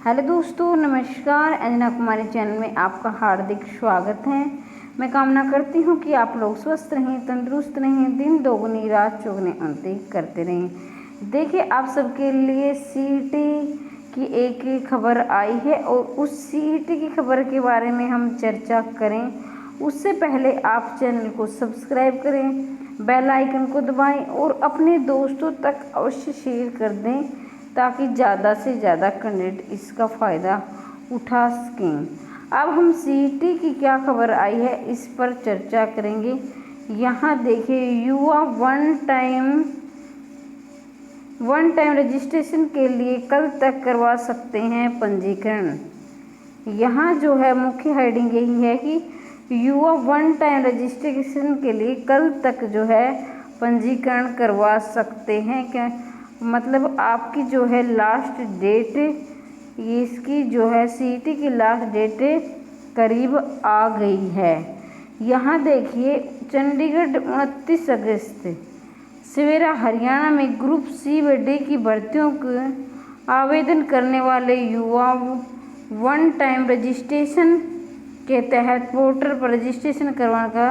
Hello दोस्तों, नमस्कार। अंजना कुमारी channel में आपका हार्दिक स्वागत है। मैं कामना करती हूँ कि आप लोग स्वस्थ रहें, तंदुरुस्त रहें, दिन दोगुनी रात चौगुनी उन्नति करते रहें। देखिए, आप सबके लिए सीईटी की एक खबर आई है और उस सीईटी की खबर के बारे में हम चर्चा करें उससे पहले आप चैनल को सब्सक्राइब करें, बेल आइकन को दबाएं और अपने दोस्तों तक अवश्य शेयर कर दें ताकि ज़्यादा से ज़्यादा कैंडिडेट इसका फ़ायदा उठा सकें। अब हम सीईटी की क्या खबर आई है इस पर चर्चा करेंगे। यहाँ देखिए, युवा वन टाइम रजिस्ट्रेशन के लिए कल तक करवा सकते हैं पंजीकरण। यहाँ जो है मुख्य हेडिंग यही है कि युवा वन टाइम रजिस्ट्रेशन के लिए कल तक जो है पंजीकरण करवा सकते हैं। क्या मतलब आपकी जो है लास्ट डेट, इसकी जो है सीईटी की लास्ट डेट करीब आ गई है। यहाँ देखिए, चंडीगढ़ 29 अगस्त सवेरा हरियाणा में ग्रुप सी व डी की भर्तियों के आवेदन करने वाले युवा वन टाइम रजिस्ट्रेशन के तहत पोर्टल पर रजिस्ट्रेशन करवाने का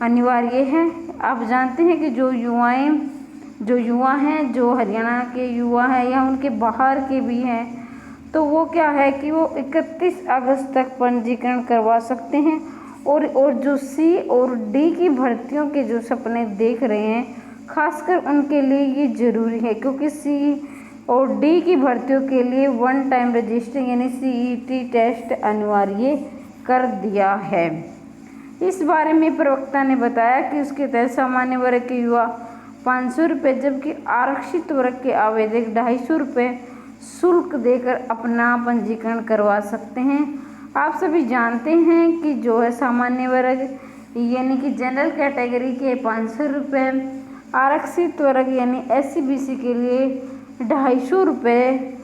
अनिवार्य है। आप जानते हैं कि जो युवा हैं, जो हरियाणा के युवा हैं या उनके बाहर के भी हैं, तो वो क्या है कि वो 31 अगस्त तक पंजीकरण करवा सकते हैं। और जो सी और डी की भर्तियों के जो सपने देख रहे हैं, खासकर उनके लिए ये ज़रूरी है क्योंकि सी और डी की भर्तियों के लिए वन टाइम रजिस्ट्रेशन यानी सीईटी टेस्ट अनिवार्य कर दिया है। इस बारे में प्रवक्ता ने बताया कि उसके तहत सामान्य वर्ग के युवा 500 रुपये जबकि आरक्षित वर्ग के आवेदक 250 रुपये शुल्क देकर अपना पंजीकरण करवा सकते हैं। आप सभी जानते हैं कि जो है सामान्य वर्ग यानी कि जनरल कैटेगरी के 500 रुपये, आरक्षित वर्ग यानी SC BC के लिए 250 रुपये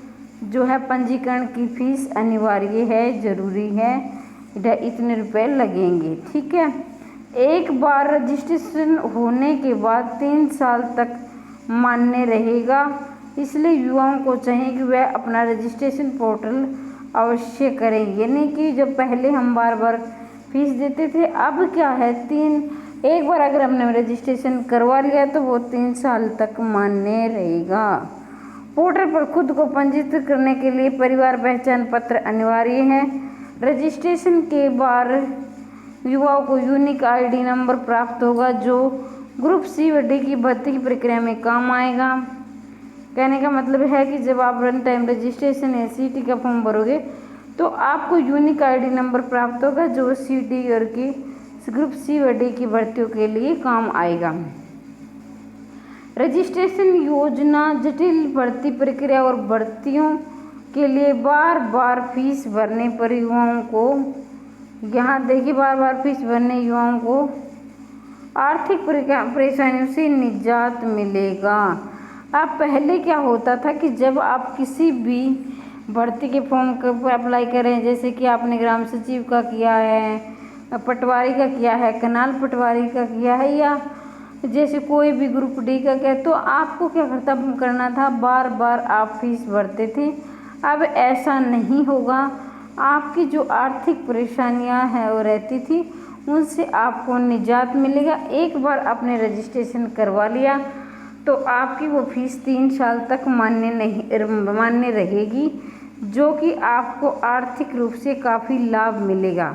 जो है पंजीकरण की फीस अनिवार्य है, ज़रूरी है। इतने रुपए लगेंगे, ठीक है। एक बार रजिस्ट्रेशन होने के बाद 3 साल तक मान्य रहेगा, इसलिए युवाओं को चाहिए कि वह अपना रजिस्ट्रेशन पोर्टल अवश्य करें। यानी कि जब पहले हम बार बार फीस देते थे, अब क्या है एक बार अगर हमने रजिस्ट्रेशन करवा लिया तो वो 3 साल तक मान्य रहेगा। पोर्टल पर खुद को पंजीकृत करने के लिए परिवार पहचान पत्र अनिवार्य है। रजिस्ट्रेशन के बाद युवाओं को यूनिक ID नंबर प्राप्त होगा जो ग्रुप सी व डी की भर्ती की प्रक्रिया में काम आएगा। कहने का मतलब है कि जब आप वन टाइम रजिस्ट्रेशन या सीईटी का फॉर्म भरोगे तो आपको यूनिक ID नंबर प्राप्त होगा जो सीईटी और की ग्रुप सी व डी की भर्तियों के लिए काम आएगा। रजिस्ट्रेशन योजना जटिल भर्ती प्रक्रिया और भर्तियों के लिए बार बार फीस भरने पर युवाओं को, यहाँ देखिए, बार बार फीस भरने युवाओं को आर्थिक परेशानियों से निजात मिलेगा। अब पहले क्या होता था कि जब आप किसी भी भर्ती के फॉर्म पर अप्लाई करें, जैसे कि आपने ग्राम सचिव का किया है, पटवारी का किया है, कनाल पटवारी का किया है, या जैसे कोई भी ग्रुप डी का किया, तो आपको क्या करना था, बार बार आप फीस भरते थे। अब ऐसा नहीं होगा। आपकी जो आर्थिक परेशानियां हैं वो रहती थी, उनसे आपको निजात मिलेगा। एक बार आपने रजिस्ट्रेशन करवा लिया तो आपकी वो फीस 3 साल तक मान्य रहेगी, जो कि आपको आर्थिक रूप से काफ़ी लाभ मिलेगा।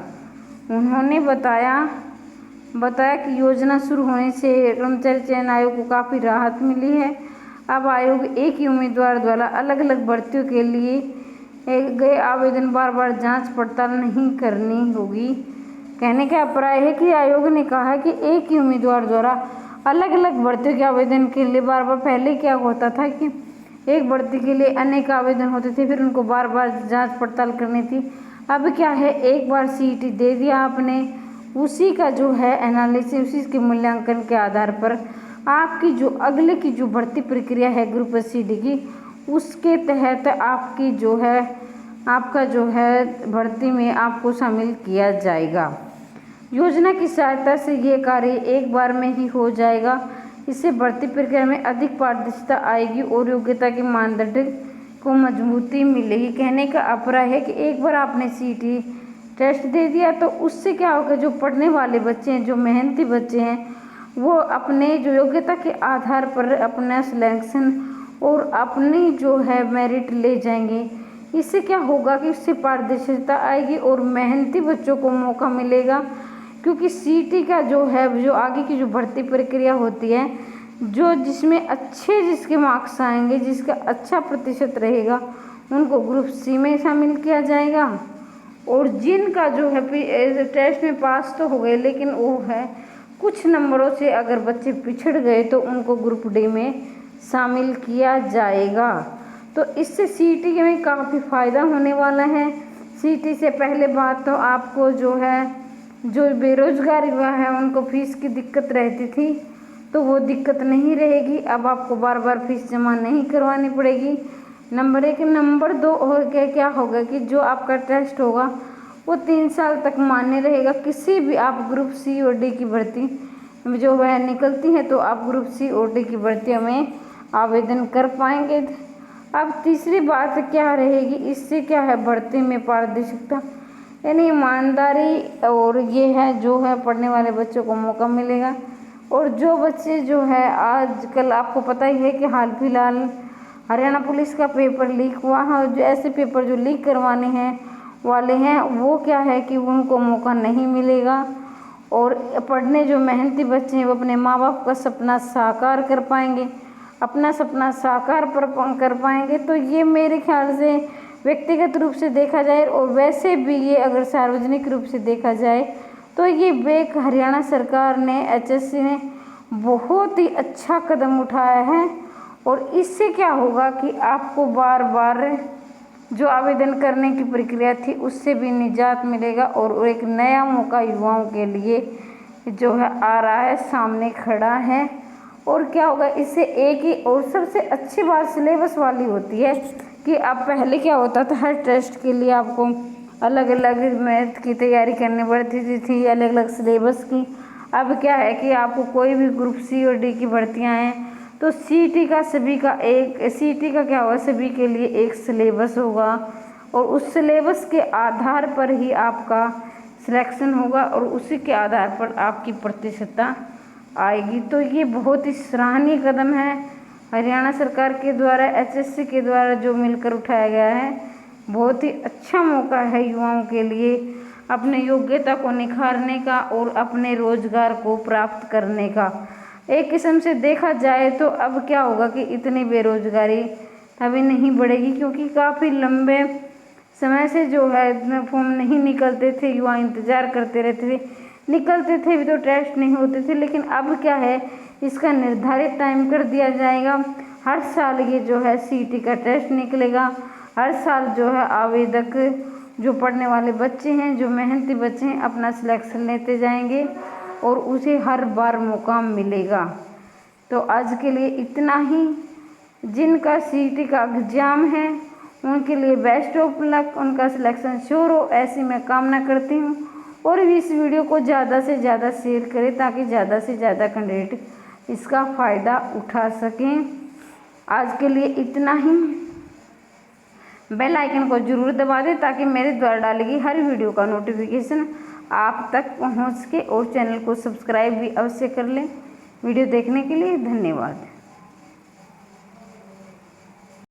उन्होंने बताया कि योजना शुरू होने से कर्मचारी चयन आयोग को काफ़ी राहत मिली है। अब आयोग एक ही उम्मीदवार द्वारा अलग अलग भर्तियों के लिए गए आवेदन बार बार जांच पड़ताल नहीं करनी होगी। कहने का अभिप्राय है कि आयोग ने कहा है कि एक ही उम्मीदवार द्वारा अलग अलग भर्तियों के आवेदन के लिए बार बार, पहले क्या होता था कि एक भर्ती के लिए अनेक आवेदन होते थे, फिर उनको बार बार जांच पड़ताल करनी थी। अब क्या है, एक बार सीईटी दे दिया आपने, उसी का जो है एनालिसिस, उसी के मूल्यांकन के आधार पर आपकी जो अगले की जो भर्ती प्रक्रिया है ग्रुप सी डी की, उसके तहत आपकी जो है आपका जो है भर्ती में आपको शामिल किया जाएगा। योजना की सहायता से ये कार्य एक बार में ही हो जाएगा। इससे भर्ती प्रक्रिया में अधिक पारदर्शिता आएगी और योग्यता के मानदंड को मजबूती मिलेगी। कहने का अभिप्राय है कि एक बार आपने सीईटी टेस्ट दे दिया तो उससे क्या होगा, जो पढ़ने वाले बच्चे हैं, जो मेहनती बच्चे हैं, वो अपने जो योग्यता के आधार पर अपना सिलेक्शन और अपनी जो है मेरिट ले जाएंगे। इससे क्या होगा कि उससे पारदर्शिता आएगी और मेहनती बच्चों को मौका मिलेगा। क्योंकि सीईटी का जो है, जो आगे की जो भर्ती प्रक्रिया होती है, जो जिसमें अच्छे जिसके मार्क्स आएंगे, जिसका अच्छा प्रतिशत रहेगा, उनको ग्रुप सी में शामिल किया जाएगा। और जिनका जो है टेस्ट में पास तो हो गए लेकिन वो है कुछ नंबरों से अगर बच्चे पिछड़ गए तो उनको ग्रुप डी में शामिल किया जाएगा। तो इससे सीईटी में काफ़ी फ़ायदा होने वाला है। सीईटी से पहले बात तो आपको जो है, जो बेरोजगार युवा है उनको फीस की दिक्कत रहती थी, तो वो दिक्कत नहीं रहेगी। अब आपको बार बार फीस जमा नहीं करवानी पड़ेगी। नंबर 1। नंबर 2 हो क्या होगा कि जो आपका टेस्ट होगा वो 3 साल तक मान्य रहेगा। किसी भी आप ग्रुप सी और डी की भर्ती जो वह निकलती है तो आप ग्रुप सी और डी की भर्तियों में आवेदन कर पाएंगे। अब तीसरी बात क्या रहेगी, इससे क्या है, भर्ती में पारदर्शिता यानी ईमानदारी, और ये है जो है पढ़ने वाले बच्चों को मौका मिलेगा। और जो बच्चे जो है, आजकल आपको पता ही है कि हाल फिलहाल हरियाणा पुलिस का पेपर लीक हुआ है, जो ऐसे पेपर जो लीक करवाने हैं वाले हैं वो क्या है कि उनको मौका नहीं मिलेगा। और पढ़ने जो मेहनती बच्चे हैं वो अपने माँ बाप का सपना साकार कर पाएंगे, अपना सपना साकार कर पाएंगे। तो ये मेरे ख्याल से व्यक्तिगत रूप से देखा जाए और वैसे भी ये अगर सार्वजनिक रूप से देखा जाए तो ये बेक हरियाणा सरकार ने, एचएससी ने बहुत ही अच्छा कदम उठाया है। और इससे क्या होगा कि आपको बार बार जो आवेदन करने की प्रक्रिया थी उससे भी निजात मिलेगा और एक नया मौका युवाओं के लिए जो है आ रहा है, सामने खड़ा है। और क्या होगा, इससे एक ही और सबसे अच्छी बात सिलेबस वाली होती है कि अब पहले क्या होता था, हर टेस्ट के लिए आपको अलग अलग मैथ की तैयारी करनी पड़ती थी, अलग अलग सिलेबस की। अब क्या है कि आपको कोई भी ग्रुप सी और डी की भर्तियां हैं तो सीईटी का सभी का एक, सीईटी का क्या होगा, सभी के लिए एक सिलेबस होगा और उस सिलेबस के आधार पर ही आपका सिलेक्शन होगा और उसी के आधार पर आपकी प्रतिशतता आएगी। तो ये बहुत ही सराहनीय कदम है हरियाणा सरकार के द्वारा, एचएससी के द्वारा जो मिलकर उठाया गया है। बहुत ही अच्छा मौका है युवाओं के लिए अपने योग्यता को निखारने का और अपने रोजगार को प्राप्त करने का। एक किस्म से देखा जाए तो अब क्या होगा कि इतनी बेरोजगारी अभी नहीं बढ़ेगी, क्योंकि काफ़ी लंबे समय से जो है इतने फॉर्म नहीं निकलते थे, युवा इंतज़ार करते रहते थे, निकलते थे भी तो टेस्ट नहीं होते थे। लेकिन अब क्या है, इसका निर्धारित टाइम कर दिया जाएगा। हर साल ये जो है सीईटी का टेस्ट निकलेगा, हर साल जो है आवेदक जो पढ़ने वाले बच्चे हैं, जो मेहनती बच्चे हैं, अपना सिलेक्शन लेते जाएंगे और उसे हर बार मौका मिलेगा। तो आज के लिए इतना ही। जिनका सीईटी का एग्ज़ाम है उनके लिए बेस्ट ऑफ लक, उनका सिलेक्शन श्योर हो, ऐसी मैं कामना करती हूँ। और भी इस वीडियो को ज़्यादा से ज़्यादा शेयर करें ताकि ज़्यादा से ज़्यादा कैंडिडेट इसका फ़ायदा उठा सकें। आज के लिए इतना ही। बेल आइकन को ज़रूर दबा दें ताकि मेरे द्वारा डाली गई हर वीडियो का नोटिफिकेशन आप तक पहुंच सके, और चैनल को सब्सक्राइब भी अवश्य कर लें। वीडियो देखने के लिए धन्यवाद।